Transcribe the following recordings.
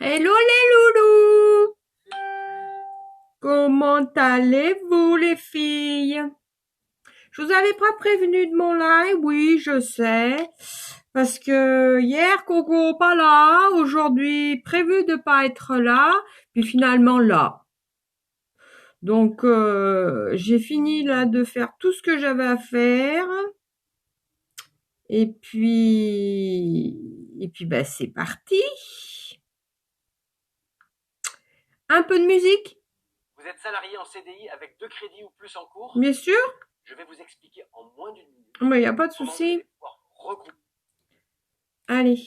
Hello les loulous! Comment allez-vous les filles? Je vous avais pas prévenu de mon live, oui, je sais. Parce que hier, Coco pas là, aujourd'hui prévu de pas être là, puis finalement là. Donc j'ai fini là de faire tout ce que j'avais à faire. Et puis bah c'est parti. Un peu de musique. Vous êtes salarié en CDI avec 2 crédits ou plus en cours? Bien sûr. Je vais vous expliquer en moins d'une minute. Mais y a pas de souci. Allez.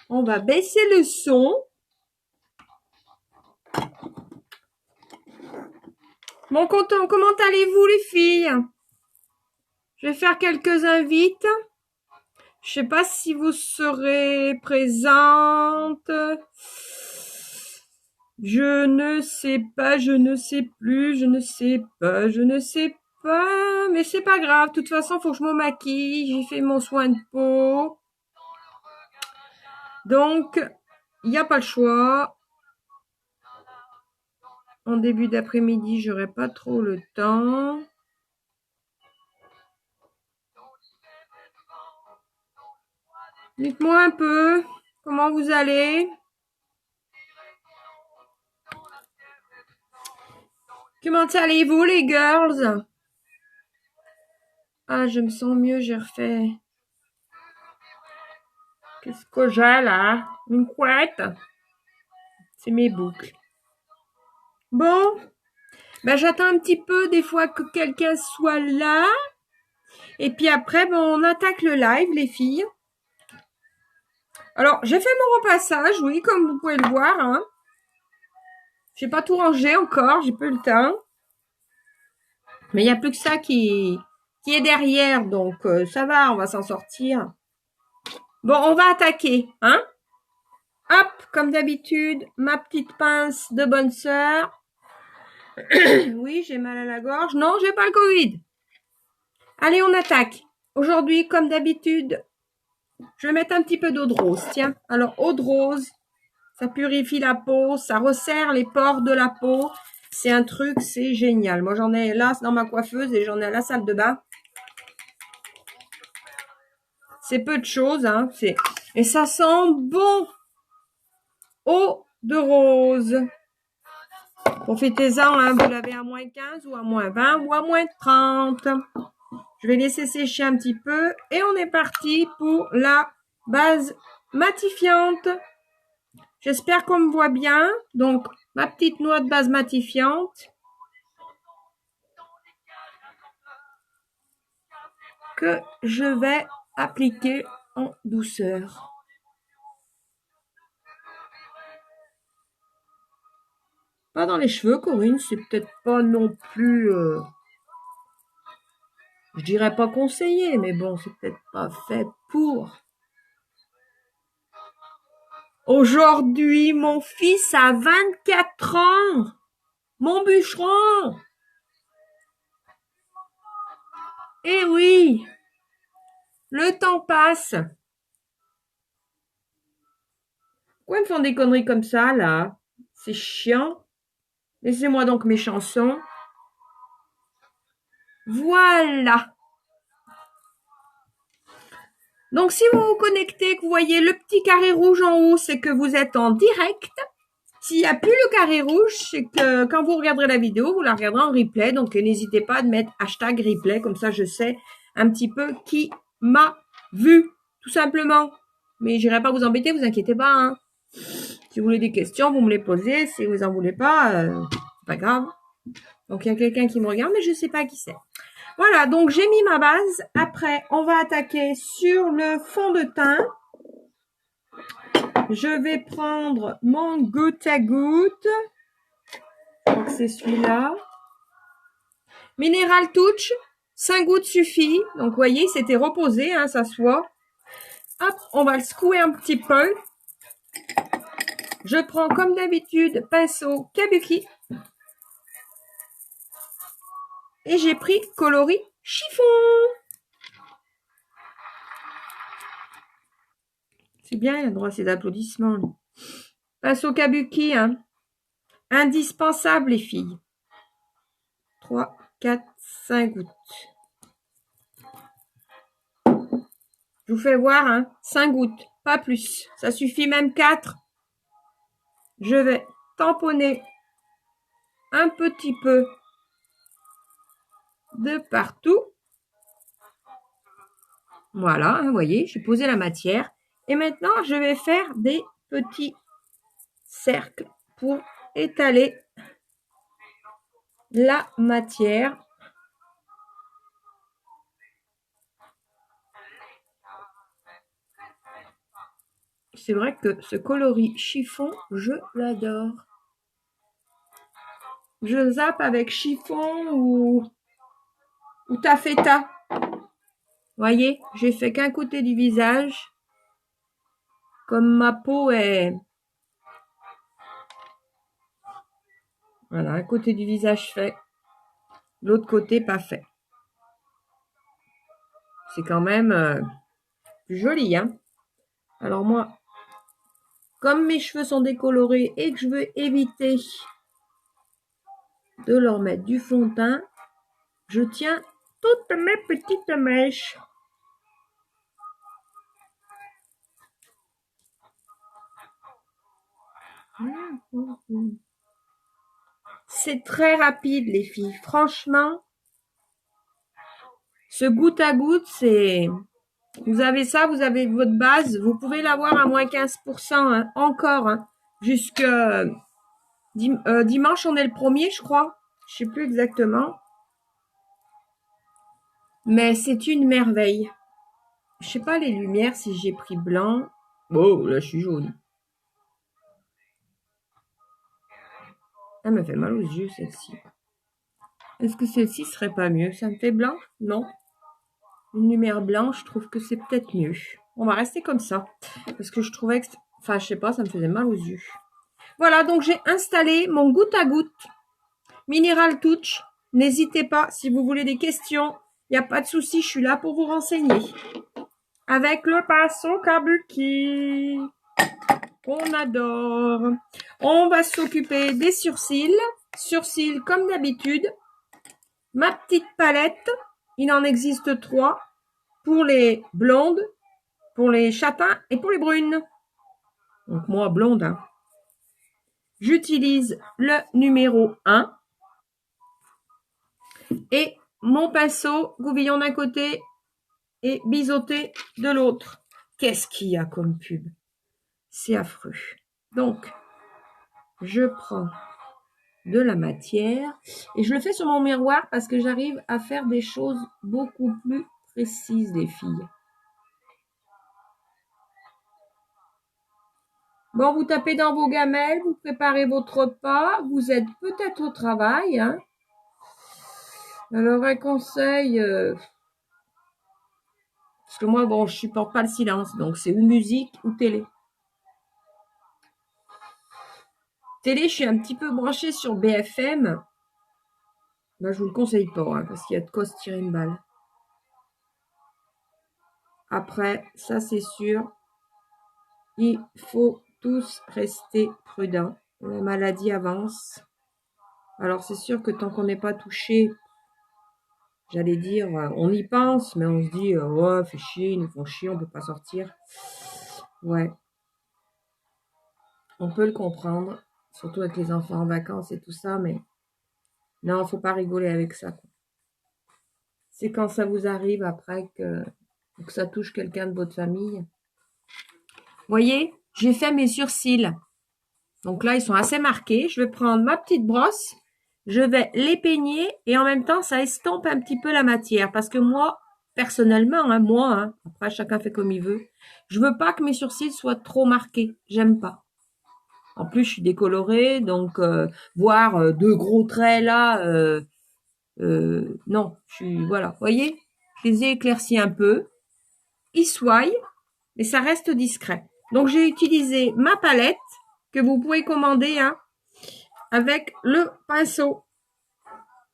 On va baisser le son. Bon, comment allez-vous les filles? Je vais faire quelques invites. Je sais pas si vous serez présentes. Je ne sais pas, je ne sais plus, je ne sais pas, je ne sais pas. Mais c'est pas grave. De toute façon, faut que je me maquille. J'ai fait mon soin de peau. Donc, il n'y a pas le choix. En début d'après-midi, j'aurai pas trop le temps. Dites-moi un peu comment vous allez. Comment allez-vous les girls? Ah, je me sens mieux, j'ai refait. Qu'est-ce que j'ai là? Une couette? C'est mes boucles. Bon, ben j'attends un petit peu des fois que quelqu'un soit là. Et puis après, ben, on attaque le live, les filles. Alors, j'ai fait mon repassage, oui, comme vous pouvez le voir. Hein. J'ai pas tout rangé encore, j'ai peu le temps. Mais il n'y a plus que ça qui est derrière, donc ça va, on va s'en sortir. Bon, on va attaquer, hein. Hop, comme d'habitude, ma petite pince de bonne sœur. Oui, j'ai mal à la gorge. Non, j'ai pas le Covid. Allez, on attaque. Aujourd'hui, comme d'habitude, je vais mettre un petit peu d'eau de rose. Tiens, alors eau de rose, ça purifie la peau, ça resserre les pores de la peau. C'est un truc, c'est génial. Moi, j'en ai là dans ma coiffeuse et j'en ai à la salle de bain. C'est peu de choses, hein. Et ça sent bon. Eau de rose. Profitez-en, hein. Vous l'avez à moins 15 ou à moins 20 ou à moins 30. Je vais laisser sécher un petit peu et on est parti pour la base matifiante. J'espère qu'on me voit bien. Donc, ma petite noix de base matifiante que je vais appliquer en douceur. Pas dans les cheveux, Corinne, c'est peut-être pas non plus... je dirais pas conseillé, mais bon, c'est peut-être pas fait pour. Aujourd'hui, mon fils a 24 ans. Mon bûcheron. Eh oui, le temps passe. Pourquoi ils me font des conneries comme ça, là? C'est chiant. Laissez-moi donc mes chansons. Voilà. Donc, si vous vous connectez, que vous voyez le petit carré rouge en haut, c'est que vous êtes en direct. S'il n'y a plus le carré rouge, c'est que quand vous regarderez la vidéo, vous la regarderez en replay. Donc, n'hésitez pas à mettre hashtag replay. Comme ça, je sais un petit peu qui m'a vu, tout simplement. Mais j'irai pas vous embêter, vous inquiétez pas. Hein. Si vous voulez des questions, vous me les posez. Si vous en voulez pas, c'est pas grave. Donc, il y a quelqu'un qui me regarde, mais je sais pas qui c'est. Voilà, donc j'ai mis ma base. Après, on va attaquer sur le fond de teint. Je vais prendre mon goutte à goutte. Donc, c'est celui-là. Mineral Touch, 5 gouttes suffit. Donc, vous voyez, c'était reposé, hein, ça se voit. Hop, on va le secouer un petit peu. Je prends, comme d'habitude, pinceau Kabuki. Et j'ai pris coloris chiffon. C'est bien, il a droit à ses applaudissements. Lui. Pinceau kabuki, hein. Indispensable, les filles. 3, 4, 5 gouttes. Je vous fais voir, hein. 5 gouttes, pas plus. Ça suffit même 4. Je vais tamponner un petit peu de partout. Voilà, vous voyez, j'ai posé la matière. Et maintenant, je vais faire des petits cercles pour étaler la matière. C'est vrai que ce coloris chiffon, je l'adore. Je zappe avec chiffon ou taffeta. Voyez, j'ai fait qu'un côté du visage. Comme ma peau est... Voilà, un côté du visage fait. L'autre côté pas fait. C'est quand même plus joli, hein. Alors moi, comme mes cheveux sont décolorés et que je veux éviter de leur mettre du fond de teint, je tiens toutes mes petites mèches. C'est très rapide, les filles. Franchement, ce goutte à goutte, c'est... Vous avez ça, vous avez votre base. Vous pouvez l'avoir à moins 15%, hein, encore. Hein, jusque dimanche, on est le 1er, je crois. Je sais plus exactement. Mais c'est une merveille. Je sais pas les lumières, si j'ai pris blanc. Oh, là, je suis jaune. Elle me fait mal aux yeux, celle-ci. Est-ce que celle-ci serait pas mieux? Ça me fait blanc? Non. Une lumière blanche, je trouve que c'est peut-être mieux. On va rester comme ça. Parce que je trouvais que... Enfin, je sais pas, ça me faisait mal aux yeux. Voilà, donc j'ai installé mon goutte à goutte Mineral Touch. N'hésitez pas, si vous voulez des questions, il n'y a pas de souci, je suis là pour vous renseigner. Avec le pinceau kabuki qu'on adore. On va s'occuper des sourcils. Sourcils comme d'habitude. Ma petite palette, il en existe 3 pour les blondes, pour les châtains et pour les brunes. Donc moi, blonde. Hein. J'utilise le numéro 1 et mon pinceau gouvillon d'un côté et biseauté de l'autre. Qu'est-ce qu'il y a comme pub? C'est affreux. Donc, je prends de la matière et je le fais sur mon miroir parce que j'arrive à faire des choses beaucoup plus précises, les filles. Bon, vous tapez dans vos gamelles, vous préparez votre repas, vous êtes peut-être au travail. Hein. Alors, un conseil, parce que moi, bon, je supporte pas le silence, donc c'est ou musique ou télé. Télé, je suis un petit peu branchée sur BFM. Ben, je vous le conseille pas, hein, parce qu'il y a de quoi se tirer une balle. Après, ça c'est sûr, il faut tous rester prudents. La maladie avance. Alors c'est sûr que tant qu'on n'est pas touché, j'allais dire, on y pense, mais on se dit, ouais, fait chier, ils nous font chier, on peut pas sortir. Ouais. On peut le comprendre, surtout avec les enfants en vacances et tout ça, mais non, faut pas rigoler avec ça. C'est quand ça vous arrive après que ça touche quelqu'un de votre famille. Voyez, j'ai fait mes sourcils. Donc là, ils sont assez marqués. Je vais prendre ma petite brosse. Je vais les peigner et en même temps, ça estompe un petit peu la matière. Parce que moi, personnellement, hein, après chacun fait comme il veut, je veux pas que mes sourcils soient trop marqués. J'aime pas. En plus, je suis décolorée, donc voir 2 gros traits là, non, voilà. Vous voyez, je les ai éclaircis un peu. Ils soient, mais ça reste discret. Donc, j'ai utilisé ma palette que vous pouvez commander hein, avec le pinceau.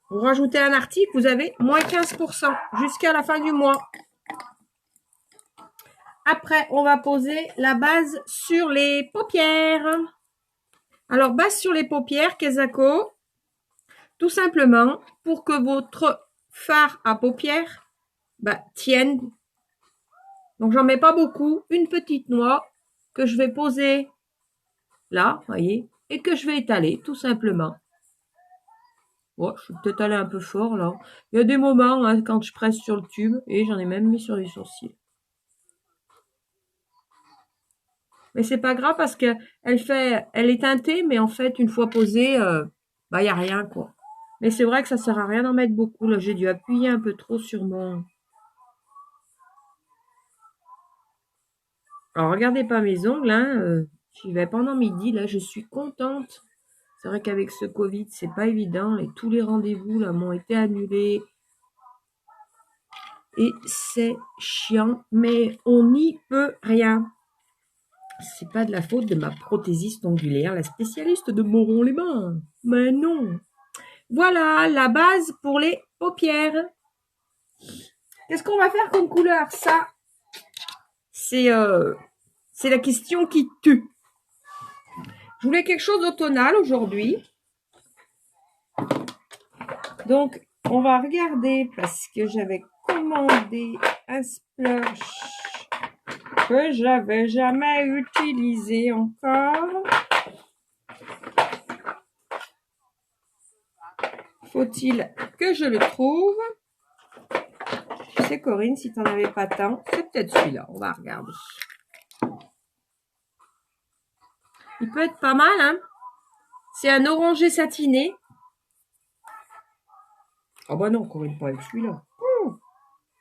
Vous rajoutez un article, vous avez moins 15% jusqu'à la fin du mois. Après, on va poser la base sur les paupières. Alors, base sur les paupières, Kezako, tout simplement, pour que votre fard à paupières tienne. Donc, j'en mets pas beaucoup. Une petite noix que je vais poser là, voyez, et que je vais étaler, tout simplement. Oh, je suis peut-être allée un peu fort, là. Il y a des moments, hein, quand je presse sur le tube, et j'en ai même mis sur les sourcils. Mais c'est pas grave parce que elle est teintée, mais en fait, une fois posée, il y a rien, quoi. Mais c'est vrai que ça sert à rien d'en mettre beaucoup. Là, j'ai dû appuyer un peu trop sur mon... Alors, regardez pas mes ongles, hein. J'y vais pendant midi, là, je suis contente. C'est vrai qu'avec ce Covid, c'est pas évident. Tous les rendez-vous, là, m'ont été annulés. Et c'est chiant, mais on n'y peut rien. C'est pas de la faute de ma prothésiste ongulaire, la spécialiste de Moron-les-Bains. Mais non. Voilà la base pour les paupières. Qu'est-ce qu'on va faire comme couleur? Ça, c'est la question qui tue. Je voulais quelque chose d'automnal aujourd'hui. Donc, on va regarder parce que j'avais commandé un splurge que j'avais jamais utilisé encore. Faut-il que je le trouve? Tu sais, Corinne, si tu n'en avais pas tant, c'est peut-être celui-là. On va regarder. Il peut être pas mal, hein? C'est un orangé satiné. Oh bah non, Corinne, pas avec celui-là.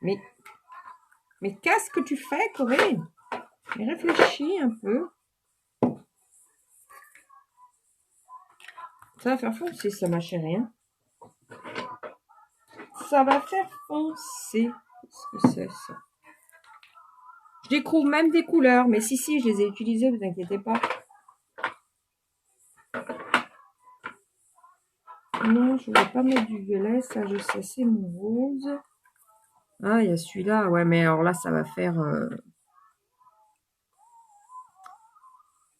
Mais qu'est-ce que tu fais, Corinne? Réfléchis un peu. Ça va faire foncer, ça, ma chérie. Hein? Ça va faire foncer. Qu'est-ce que c'est, ça? Je découvre même des couleurs. Mais si, je les ai utilisées, vous inquiétez pas. Non, je ne vais pas mettre du violet. Ça, je sais, c'est mon rose. Ah, il y a celui-là. Ouais, mais alors là, ça va faire...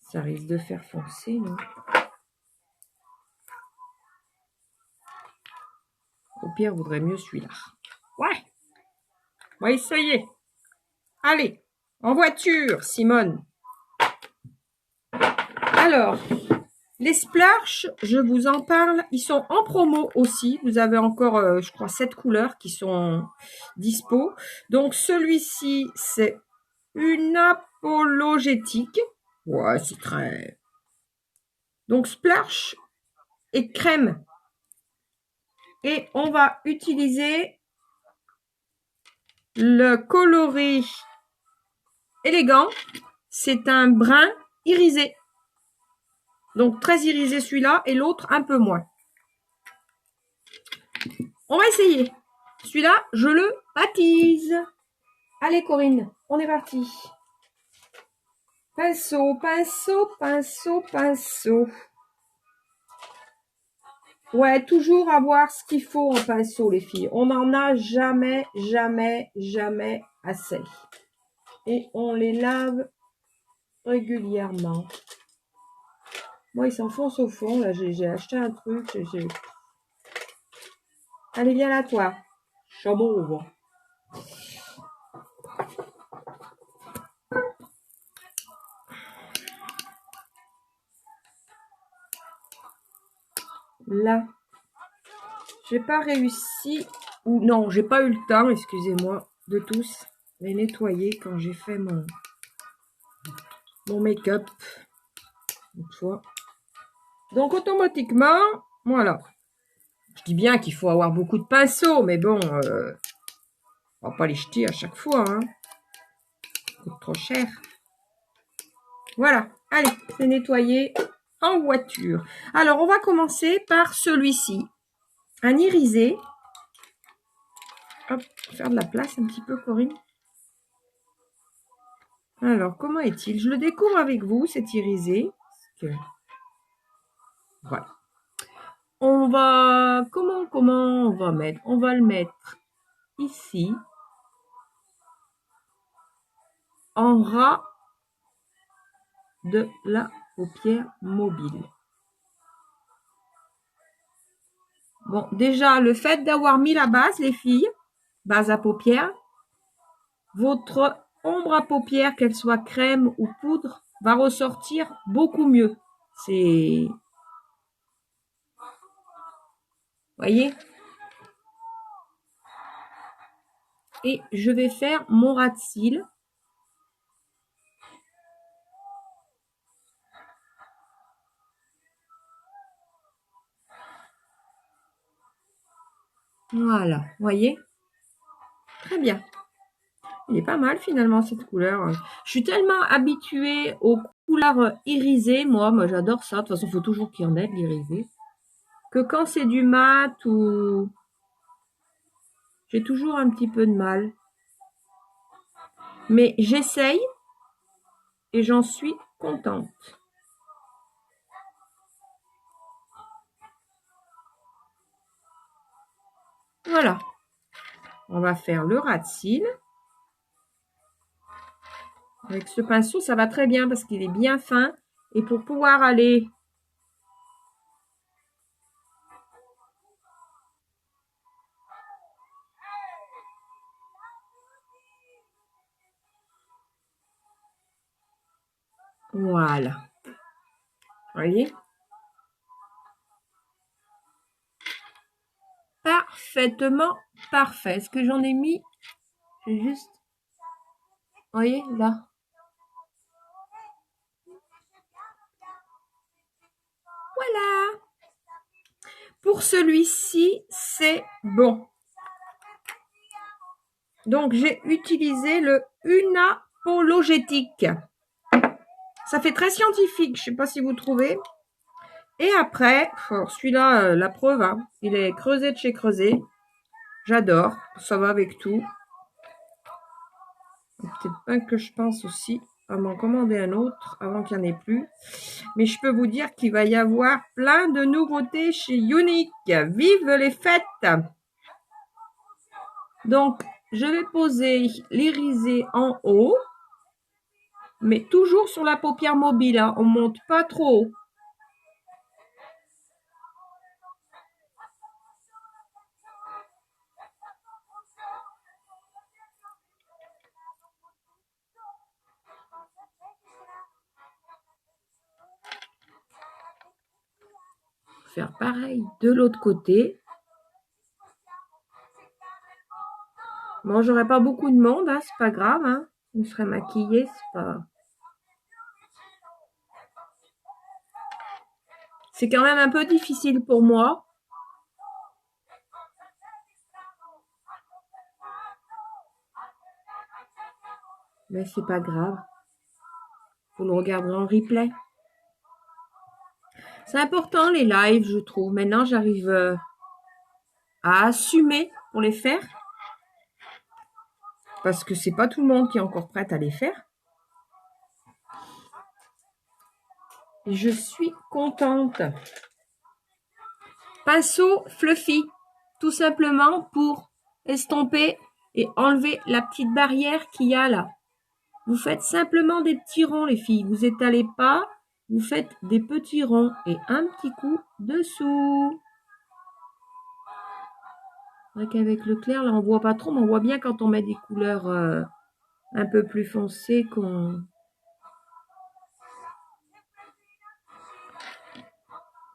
Ça risque de faire foncer, non? Au pire, vaudrait mieux celui-là. Ouais. On va essayer. Allez, en voiture, Simone. Alors, les splashs, je vous en parle. Ils sont en promo aussi. Vous avez encore, je crois, 7 couleurs qui sont dispo. Donc, celui-ci, c'est une apologétique. Ouais, c'est très... Donc, splash et crème. Et on va utiliser le coloris élégant. C'est un brun irisé. Donc, très irisé celui-là et l'autre un peu moins. On va essayer. Celui-là, je le baptise. Allez, Corinne, on est parti. Pinceau, pinceau, pinceau, pinceau. Ouais, toujours avoir ce qu'il faut en pinceau, les filles. On n'en a jamais, jamais, jamais assez. Et on les lave régulièrement. Moi, ils s'enfoncent au fond. Là, j'ai acheté un truc. Allez, viens là, toi. Chameau. Là, j'ai pas réussi, ou non, j'ai pas eu le temps, excusez-moi, de tous les nettoyer quand j'ai fait mon make-up. Donc, automatiquement, voilà. Je dis bien qu'il faut avoir beaucoup de pinceaux, mais bon, on va pas les jeter à chaque fois, hein. Ça coûte trop cher. Voilà, allez, c'est nettoyé en voiture. Alors, on va commencer par celui-ci. Un irisé. Hop, faire de la place un petit peu, Corinne. Alors, comment est-il? Je le découvre avec vous, cet irisé. Voilà. On va... Comment on va mettre? On va le mettre ici. en ras de la paupière mobile. Bon, déjà, le fait d'avoir mis la base, les filles, base à paupières, votre ombre à paupières, qu'elle soit crème ou poudre, va ressortir beaucoup mieux. C'est... Voyez? Et je vais faire mon ras de cils. Voilà, voyez? Très bien. Il est pas mal finalement cette couleur. Je suis tellement habituée aux couleurs irisées, moi j'adore ça. De toute façon, il faut toujours qu'il y en ait de l'irisé. Que quand c'est du mat ou... J'ai toujours un petit peu de mal. Mais j'essaye et j'en suis contente. Voilà. On va faire le ras de cils. Avec ce pinceau, ça va très bien parce qu'il est bien fin. Et pour pouvoir aller... Voilà. Voyez? Parfaitement parfait. Est-ce que j'en ai mis? J'ai juste... Voyez, là. Voilà. Pour celui-ci, c'est bon. Donc, j'ai utilisé le Unapologétique. Ça fait très scientifique. Je ne sais pas si vous trouvez. Et après, celui-là, la preuve, hein, il est creusé de chez creusé. J'adore. Ça va avec tout. Peut-être pas que je pense aussi à m'en commander un autre avant qu'il n'y en ait plus. Mais je peux vous dire qu'il va y avoir plein de nouveautés chez Younique. Vive les fêtes! Donc, je vais poser l'irisé en haut, mais toujours sur la paupière mobile. Hein. On ne monte pas trop haut. Faire pareil de l'autre côté. Bon, j'aurai pas beaucoup de monde, hein, c'est pas grave. Hein. Je serai maquillée, c'est pas... C'est quand même un peu difficile pour moi. Mais c'est pas grave. Vous le regarderez en replay. C'est important les lives, je trouve. Maintenant, j'arrive à assumer pour les faire. Parce que c'est pas tout le monde qui est encore prêt à les faire. Et je suis contente. Pinceau fluffy. Tout simplement pour estomper et enlever la petite barrière qu'il y a là. Vous faites simplement des petits ronds, les filles. Vous étalez pas. Vous faites des petits ronds et un petit coup dessous. C'est vrai qu'avec le clair, là, on voit pas trop, mais on voit bien quand on met des couleurs un peu plus foncées qu'on...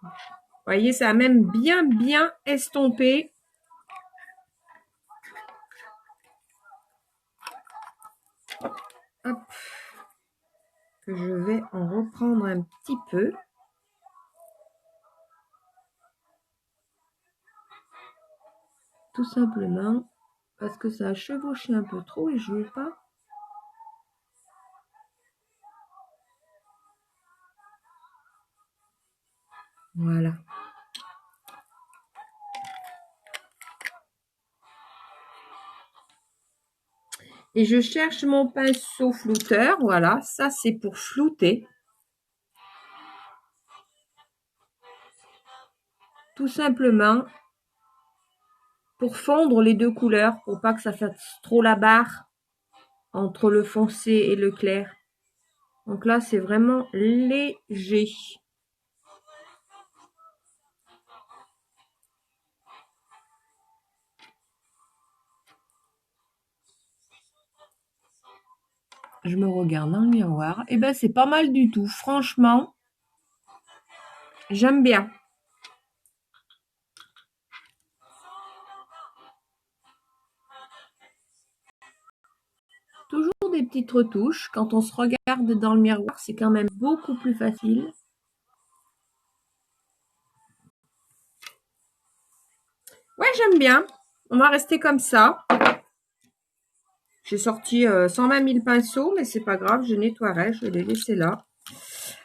Vous voyez, ça a même bien estompé. Hop. Que je vais en reprendre un petit peu. Tout simplement parce que ça a chevauché un peu trop et je ne veux pas. Voilà. Et je cherche mon pinceau flouteur. Voilà, ça c'est pour flouter. Tout simplement pour fondre les deux couleurs, pour pas que ça fasse trop la barre. entre le foncé et le clair. Donc là, c'est vraiment léger. Je me regarde dans le miroir. Et ben, c'est pas mal du tout. Franchement, j'aime bien. Toujours des petites retouches. Quand on se regarde dans le miroir, c'est quand même beaucoup plus facile. Ouais, j'aime bien. On va rester comme ça. J'ai sorti 120 000 pinceaux, mais c'est pas grave, je nettoierai, je vais les laisser là.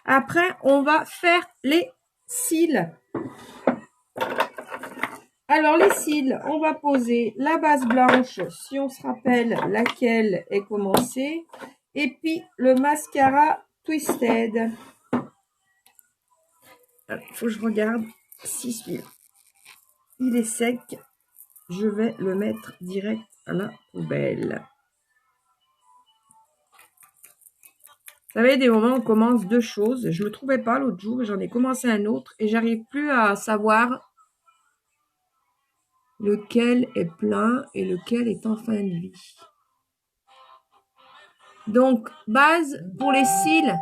Après, on va faire les cils. Alors, les cils, on va poser la base blanche, si on se rappelle laquelle est commencée. Et puis, le mascara Twisted. Il faut que je regarde si celui-là, il est sec. Je vais le mettre direct à la poubelle. Vous savez, des moments où on commence deux choses. Je ne le trouvais pas l'autre jour, j'en ai commencé un autre et j'arrive plus à savoir lequel est plein et lequel est en fin de vie. Donc, base pour les cils.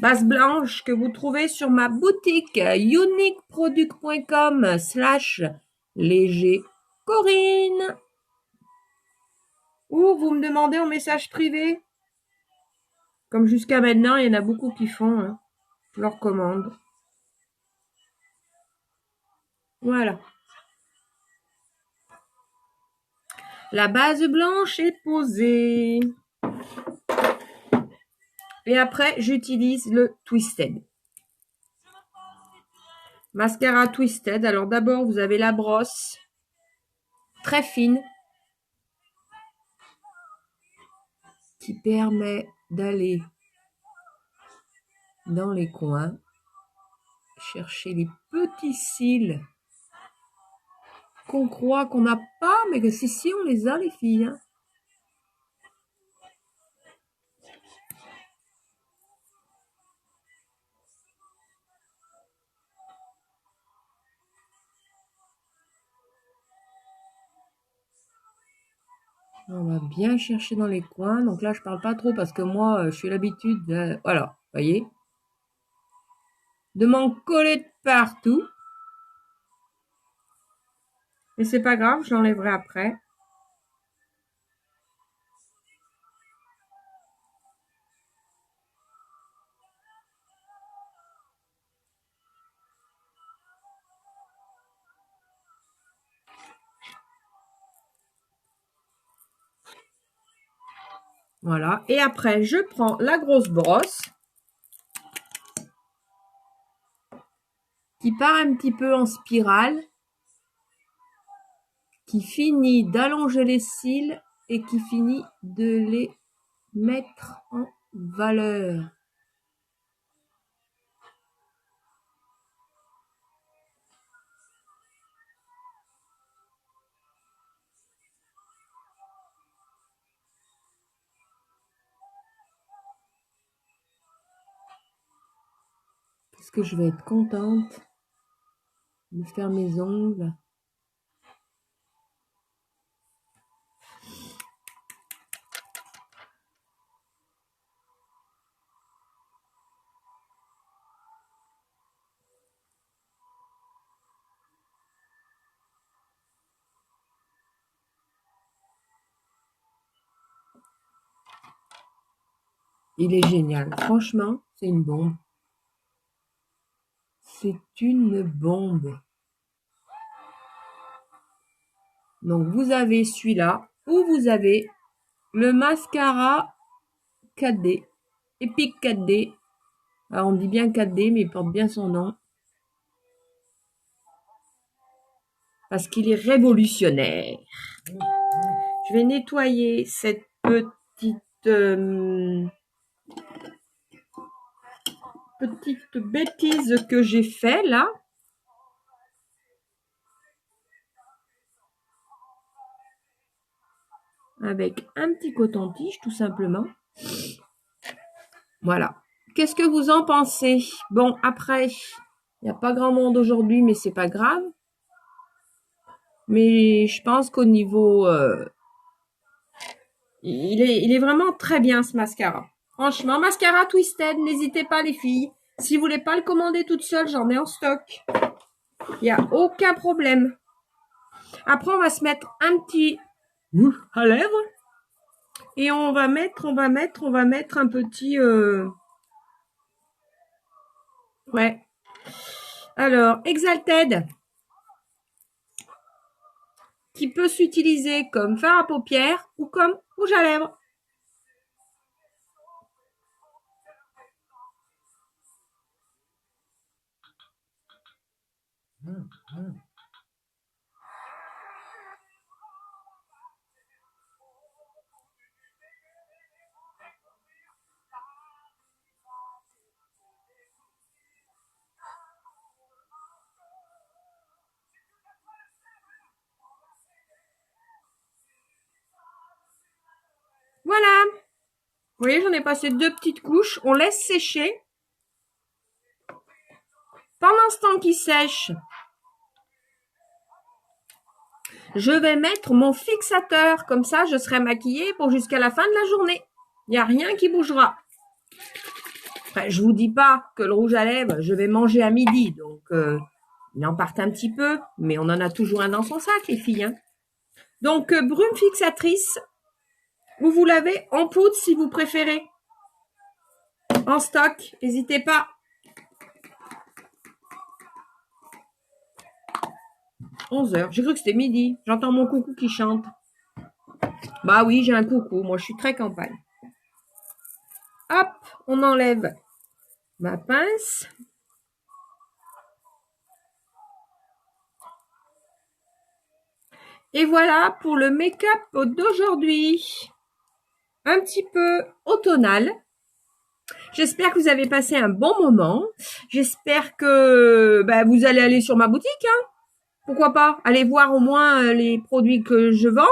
Base blanche que vous trouvez sur ma boutique uniqueproduct.com/léger Corinne. Ou vous me demandez en message privé. Comme jusqu'à maintenant, il y en a beaucoup qui font. Hein. Je leur commande. Voilà. La base blanche est posée. Et après, j'utilise le Twisted. Mascara Twisted. Alors d'abord, vous avez la brosse très fine qui permet d'aller dans les coins, chercher les petits cils qu'on croit qu'on n'a pas, mais que si on les a, les filles. Hein. On va bien chercher dans les coins. Donc là, je parle pas trop parce que moi, je suis l'habitude de... Voilà, voyez, de m'en coller de partout. Mais c'est pas grave, je l'enlèverai après. Voilà. Et après, je prends la grosse brosse qui part un petit peu en spirale, qui finit d'allonger les cils et qui finit de les mettre en valeur. Parce que je vais être contente de faire mes ongles. Il est génial. Franchement, c'est une bombe. C'est une bombe. Donc, vous avez celui-là ou vous avez le mascara 4D. Epic 4D. Alors, on dit bien 4D, mais il porte bien son nom. Parce qu'il est révolutionnaire. Je vais nettoyer cette petite petite bêtise que j'ai fait là. Avec un petit coton-tige, tout simplement. Voilà. Qu'est-ce que vous en pensez? Bon, après, il n'y a pas grand monde aujourd'hui, mais c'est pas grave. Mais je pense qu'au niveau... il est vraiment très bien, ce mascara. Franchement, mascara Twisted, n'hésitez pas les filles. Si vous voulez pas le commander toute seule, j'en ai en stock. Il n'y a aucun problème. Après, on va se mettre un petit à lèvres. Et on va mettre un petit... Ouais. Alors, Exalted, qui peut s'utiliser comme fard à paupières ou comme rouge à lèvres. Voilà. Vous voyez, j'en ai passé 2 petites couches. On laisse sécher. Pendant ce temps qu'il sèche, je vais mettre mon fixateur. Comme ça, je serai maquillée pour jusqu'à la fin de la journée. Il n'y a rien qui bougera. Enfin, je vous dis pas que le rouge à lèvres, je vais manger à midi. Donc, il en part un petit peu. Mais on en a toujours un dans son sac, les filles. Hein. Donc, brume fixatrice. Vous l'avez en poudre si vous préférez. En stock. N'hésitez pas. 11h. J'ai cru que c'était midi. J'entends mon coucou qui chante. Bah oui, j'ai un coucou. Moi, je suis très campagne. Hop, on enlève ma pince. Et voilà pour le make-up d'aujourd'hui. Un petit peu automnal. J'espère que vous avez passé un bon moment. J'espère que vous allez aller sur ma boutique. Hein. Pourquoi pas? Allez voir au moins les produits que je vends.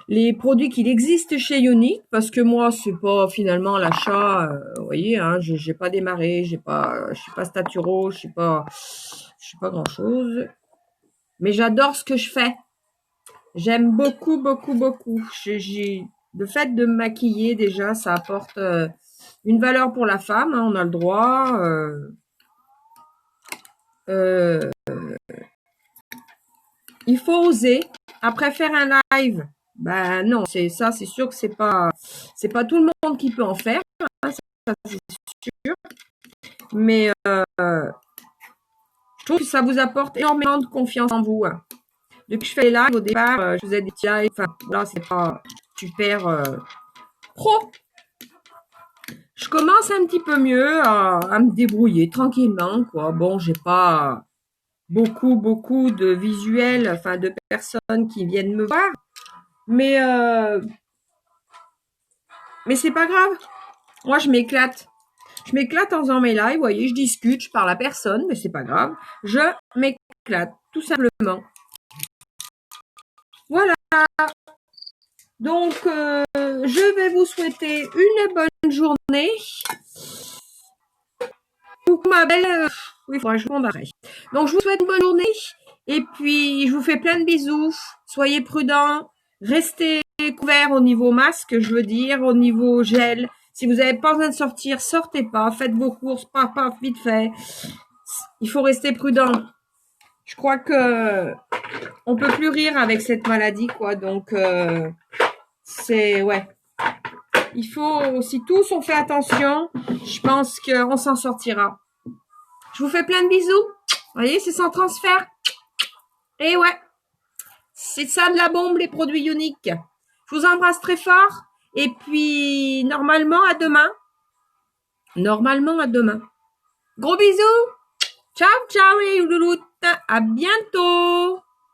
Les produits qu'il existe chez Younique, parce que moi, c'est pas finalement l'achat, vous voyez, hein, j'ai pas démarré, je suis pas Staturo, je suis pas grand chose. Mais j'adore ce que je fais. J'aime beaucoup, beaucoup, beaucoup. Le fait de me maquiller, déjà, ça apporte une valeur pour la femme, hein, on a le droit. Il faut oser. Après faire un live, non, c'est sûr que c'est pas tout le monde qui peut en faire, hein, ça c'est sûr. Mais je trouve que ça vous apporte énormément de confiance en vous. Hein. Depuis que je fais les lives, au départ, je faisais des petits lives, enfin là c'est pas super pro. Je commence un petit peu mieux à me débrouiller tranquillement, quoi. Bon, j'ai pas beaucoup de visuels, enfin de personnes qui viennent me voir. Mais c'est pas grave. Moi, je m'éclate. Je m'éclate en faisant mes lives. Vous voyez, je discute, je parle à personne, mais c'est pas grave. Je m'éclate, tout simplement. Voilà. Donc, je vais vous souhaiter une bonne journée. Coucou ma belle. Oui, il faudra que je réponde après. Donc, je vous souhaite une bonne journée. Et puis, je vous fais plein de bisous. Soyez prudents. Restez couverts au niveau masque, je veux dire, au niveau gel. Si vous n'avez pas besoin de sortir, sortez pas. Faites vos courses, paf, vite fait. Il faut rester prudent. Je crois que on peut plus rire avec cette maladie, quoi. Donc, ouais. Il faut, si tous on fait attention, je pense qu'on s'en sortira. Je vous fais plein de bisous. Vous voyez, c'est sans transfert. Et ouais, c'est ça de la bombe, les produits Younique. Je vous embrasse très fort. Et puis, normalement, à demain. Gros bisous. Ciao, ciao les louloutes. À bientôt.